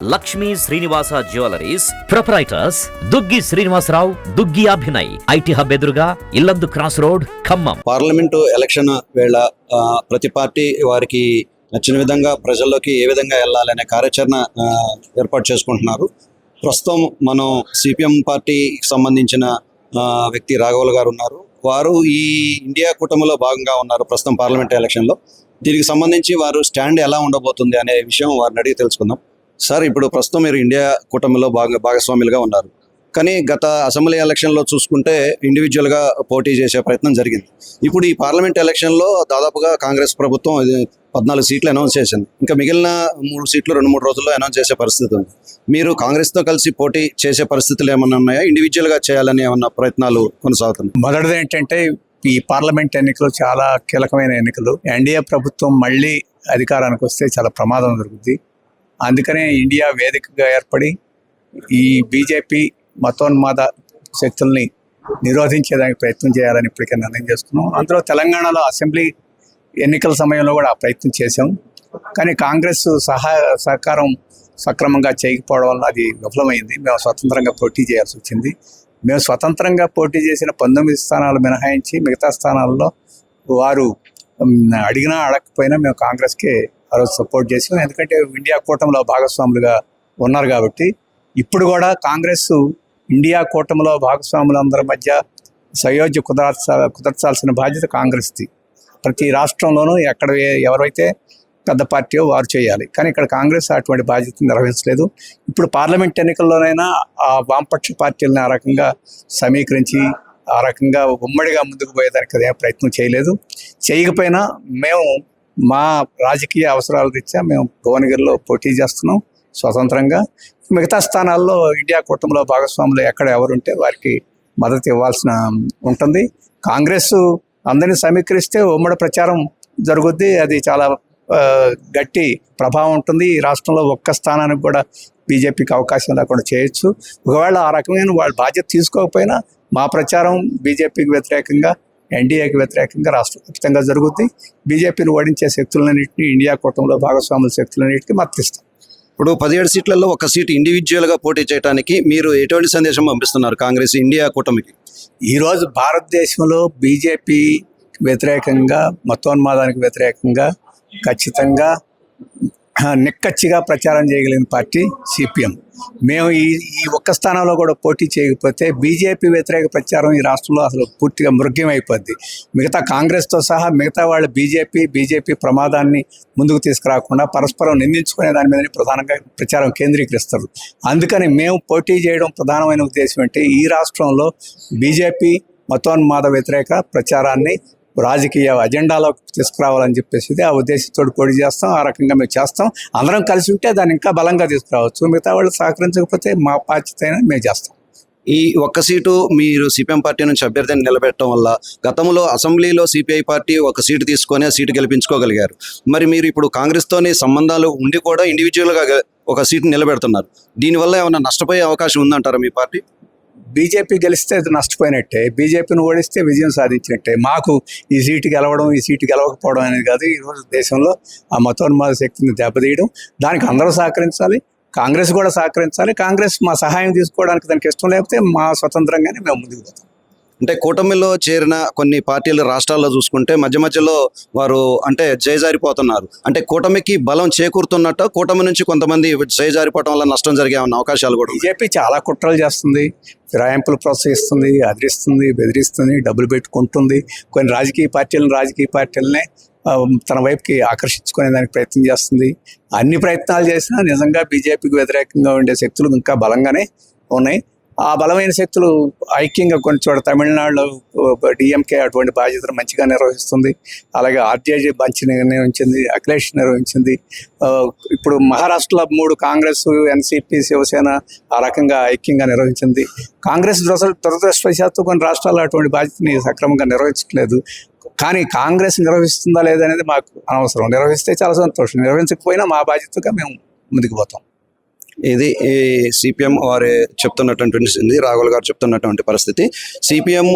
Lakshmi Srinivasa jewelleries proprietors Duggi Srinivasarao, Duggi Abhinay, IT hub ఎదురుగా Yellandu cross road, Khammam. Parliament election వేళ ప్రతి పార్టీ వారికి నచ్చిన విధంగా ప్రజల్లోకి ఏ విధంగా వెళ్ళాలనే కార్యాచరణ ఏర్పాటు చేసుకుంటున్నారు. ప్రస్తుతం మనం సిపిఎం పార్టీకి సంబంధించిన వ్యక్తి రాఘవులు గారు ఉన్నారు. వారు ఈ ఇండియా కూటమిలో భాగంగా ఉన్నారు ప్రస్తుతం పార్లమెంట్ ఎలక్షన్లో. దీనికి సంబంధించి వారు స్టాండ్ ఎలా ఉండబోతుంది అనే విషయం వారిని అడిగి తెలుసుకుందాం. సార్, ఇప్పుడు ప్రస్తుతం మీరు ఇండియా కూటమిలో భాగస్వాములుగా ఉన్నారు. కానీ గత అసెంబ్లీ ఎలక్షన్లో చూసుకుంటే ఇండివిజువల్గా పోటీ చేసే ప్రయత్నం జరిగింది. ఇప్పుడు ఈ పార్లమెంట్ ఎలక్షన్లో దాదాపుగా కాంగ్రెస్ ప్రభుత్వం 14 సీట్లు అనౌన్స్ చేసింది. ఇంకా మిగిలిన 3 సీట్లు 2-3 రోజుల్లో అనౌన్స్ చేసే పరిస్థితి ఉంది. మీరు కాంగ్రెస్తో కలిసి పోటీ చేసే పరిస్థితులు ఏమన్నా ఉన్నాయా? ఇండివిజువల్గా చేయాలని ఏమన్నా ప్రయత్నాలు కొనసాగుతున్నాయి? మొదటిది ఏంటంటే, ఈ పార్లమెంట్ ఎన్నికలు చాలా కీలకమైన ఎన్నికలు. ఎన్డీఏ ప్రభుత్వం మళ్ళీ అధికారానికి వస్తే చాలా ప్రమాదం జరుగుతుంది. అందుకనే ఇండియా వేదికగా ఏర్పడి ఈ బీజేపీ మతోన్మాద శక్తుల్ని నిరోధించేదానికి ప్రయత్నం చేయాలని ఇప్పటికే నిర్ణయం చేసుకున్నాం. అందులో తెలంగాణలో అసెంబ్లీ ఎన్నికల సమయంలో కూడా ఆ ప్రయత్నం చేశాం. కానీ కాంగ్రెస్ సహకారం సక్రమంగా చేయకపోవడం వల్ల అది విఫలమైంది. మేము స్వతంత్రంగా పోటీ చేయాల్సి వచ్చింది. మేము స్వతంత్రంగా పోటీ చేసిన 19 స్థానాలు మినహాయించి మిగతా స్థానాల్లో వారు అడిగినా అడగకపోయినా మేము కాంగ్రెస్కే ఆ రోజు సపోర్ట్ చేసాం. ఎందుకంటే ఇండియా కూటమిలో భాగస్వాములుగా ఉన్నారు కాబట్టి. ఇప్పుడు కూడా కాంగ్రెస్ ఇండియా కూటమిలో భాగస్వాములందరి మధ్య సయోధ్య కుదర్చాల్సిన బాధ్యత కాంగ్రెస్ది. ప్రతి రాష్ట్రంలోనూ ఎవరైతే పెద్ద పార్టీయో వారు చేయాలి. కానీ ఇక్కడ కాంగ్రెస్ అటువంటి బాధ్యతను నిర్వహించలేదు. ఇప్పుడు పార్లమెంట్ ఎన్నికల్లోనైనా ఆ వామపక్ష పార్టీలను ఆ రకంగా సమీకరించి ఆ రకంగా ఉమ్మడిగా ముందుకు పోయేదానికి అదే ప్రయత్నం చేయలేదు. చేయకపోయినా మేము మా రాజకీయ అవసరాల రీత్యా మేము భువనగిరిలో పోటీ చేస్తున్నాం స్వతంత్రంగా. మిగతా స్థానాల్లో ఇండియా కూటమిలో భాగస్వాములు ఎవరుంటే వారికి మద్దతు ఇవ్వాల్సిన ఉంటుంది. కాంగ్రెస్ అందరినీ సమీకరిస్తే ఉమ్మడి ప్రచారం జరుగుద్ది. అది చాలా గట్టి ప్రభావం ఉంటుంది. ఈ రాష్ట్రంలో ఒక్క స్థానానికి కూడా బీజేపీకి అవకాశం లేకుండా చేయొచ్చు. ఒకవేళ ఆ రకమైన వాళ్ళు బాధ్యత తీసుకోకపోయినా మా ప్రచారం బీజేపీకి వ్యతిరేకంగా, ఎన్డీఏకి వ్యతిరేకంగా రాష్ట్ర వ్యాప్తంగా జరుగుద్ది. బీజేపీని ఓడించే శక్తులన్నింటినీ, ఇండియా కూటమిలో భాగస్వాముల శక్తులన్నింటికి మద్దతిస్తాం. ఇప్పుడు 17 సీట్లలో ఒక సీటు ఇండివిజువల్గా పోటీ చేయడానికి మీరు ఎటువంటి సందేశం పంపిస్తున్నారు కాంగ్రెస్ ఇండియా కూటమికి? ఈరోజు భారతదేశంలో బీజేపీ వ్యతిరేకంగా, మతోన్మాదానికి వ్యతిరేకంగా ఖచ్చితంగా నిక్కచ్చిగా ప్రచారం చేయగలిగిన పార్టీ సిపిఎం. మేము ఈ ఒక్క స్థానంలో కూడా పోటీ చేయకపోతే బీజేపీ వ్యతిరేక ప్రచారం ఈ రాష్ట్రంలో అసలు పూర్తిగా మృగ్యమైపోద్ది. మిగతా కాంగ్రెస్తో సహా మిగతా వాళ్ళు బీజేపీ ప్రమాదాన్ని ముందుకు తీసుకురాకుండా పరస్పరం నిందించుకునే దాని మీదనే ప్రధానంగా ప్రచారం కేంద్రీకరిస్తారు. అందుకని మేము పోటీ చేయడం ప్రధానమైన ఉద్దేశం అంటే ఈ రాష్ట్రంలో బీజేపీ మతోన్మాద వ్యతిరేక ప్రచారాన్ని రాజకీయ అజెండాలోకి తీసుకురావాలని చెప్పేసి ఆ ఉద్దేశంతో పోటీ చేస్తాం. ఆ రకంగా మేము చేస్తాం. అందరం కలిసి ఉంటే దాన్ని ఇంకా బలంగా తీసుకురావచ్చు. మిగతా వాళ్ళు సహకరించకపోతే మా బాధ్యత అయినా మేము చేస్తాం. ఈ ఒక్క సీటు మీరు సిపిఎం పార్టీ నుంచి అభ్యర్థిని నిలబెట్టడం వల్ల గతంలో అసెంబ్లీలో సిపిఐ పార్టీ ఒక సీటు తీసుకొని ఆ సీటు గెలిపించుకోగలిగారు. మరి మీరు ఇప్పుడు కాంగ్రెస్తోని సంబంధాలు ఉండి కూడా ఇండివిజువల్గా ఒక సీటు నిలబెడుతున్నారు. దీనివల్ల ఏమైనా నష్టపోయే అవకాశం ఉందంటారా మీ పార్టీ? బీజేపీ గెలిస్తే నష్టపోయినట్టే, బీజేపీని ఓడిస్తే విజయం సాధించినట్టే. మాకు ఈ సీటు గెలవడం, ఈ సీటు గెలవకపోవడం అనేది కాదు. ఈరోజు దేశంలో ఆ మతోన్మాద శక్తిని దెబ్బతీయడం, దానికి అందరూ సహకరించాలి, కాంగ్రెస్ కూడా సహకరించాలి. కాంగ్రెస్ మా సహాయం తీసుకోవడానికి దానికి ఇష్టం లేకపోతే మా స్వతంత్రంగానే మేము ముందుకు పోతాం. అంటే కూటమిలో చేరిన కొన్ని పార్టీలు రాష్ట్రాల్లో చూసుకుంటే మధ్యలో వారు అంటే జయజారిపోతున్నారు. అంటే కూటమికి బలం చేకూరుతున్నట్టు కూటమి నుంచి కొంతమంది జయజారిపోవడం వల్ల నష్టం జరిగే అవకాశాలు కూడా. బీజేపీ చాలా కుట్రలు చేస్తుంది, ఫిరాయింపులు ప్రోత్సహిస్తుంది, అదిరిస్తుంది, బెదిరిస్తుంది, డబ్బులు పెట్టుకుంటుంది. కొన్ని రాజకీయ పార్టీలనే తన వైపుకి ఆకర్షించుకునే దానికి ప్రయత్నం చేస్తుంది. అన్ని ప్రయత్నాలు చేసినా నిజంగా బీజేపీకి వ్యతిరేకంగా ఉండే శక్తులు ఇంకా బలంగానే ఉన్నాయి. ఆ బలమైన శక్తులు ఐక్యంగా కొన్ని చోట తమిళనాడులో డిఎంకే అటువంటి బాధ్యతను మంచిగా నిర్వహిస్తుంది. అలాగే ఆర్జేడీ మంచి నిర్వహించింది, అఖిలేష్ నిర్వహించింది. ఇప్పుడు మహారాష్ట్రలో 3 కాంగ్రెస్, ఎన్సీపీ, శివసేన ఆ రకంగా ఐక్యంగా నిర్వహించింది. కాంగ్రెస్ దురదృష్టవశాత్తు కొన్ని రాష్ట్రాల్లో అటువంటి బాధ్యతని సక్రమంగా నిర్వహించట్లేదు. కానీ కాంగ్రెస్ నిర్వహిస్తుందా లేదనేది మాకు అనవసరం. నిర్వహిస్తే చాలా సంతోషం, నిర్వహించకపోయినా మా బాధ్యతగా మేము ముందుకు పోతాం. ఇది ఈ సిపిఎం వారు చెప్తున్నటువంటి రాఘుల్ గారు చెప్తున్నటువంటి పరిస్థితి. సిపిఎం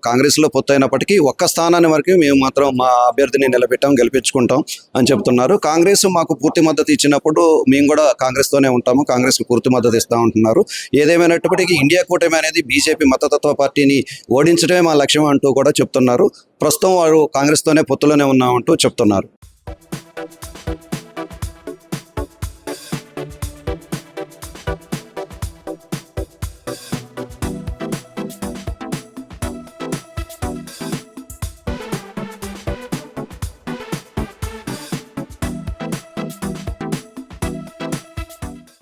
కాంగ్రెస్లో పొత్తైనప్పటికీ ఒక్క స్థానాన్ని వరకు మేము మాత్రం మా అభ్యర్థిని నిలబెట్టాం, గెలిపించుకుంటాం అని చెప్తున్నారు. కాంగ్రెస్ మాకు పూర్తి మద్దతు ఇచ్చినప్పుడు మేము కూడా కాంగ్రెస్తోనే ఉంటాము, కాంగ్రెస్కి పూర్తి మద్దతు ఇస్తూ ఉంటున్నారు. ఏదేమైనప్పటికీ ఇండియా కూటమి అనేది బీజేపీ మతతత్వ పార్టీని ఓడించడమే మా లక్ష్యం అంటూ కూడా చెప్తున్నారు. ప్రస్తుతం వారు కాంగ్రెస్తోనే పొత్తులోనే ఉన్నామంటూ చెప్తున్నారు.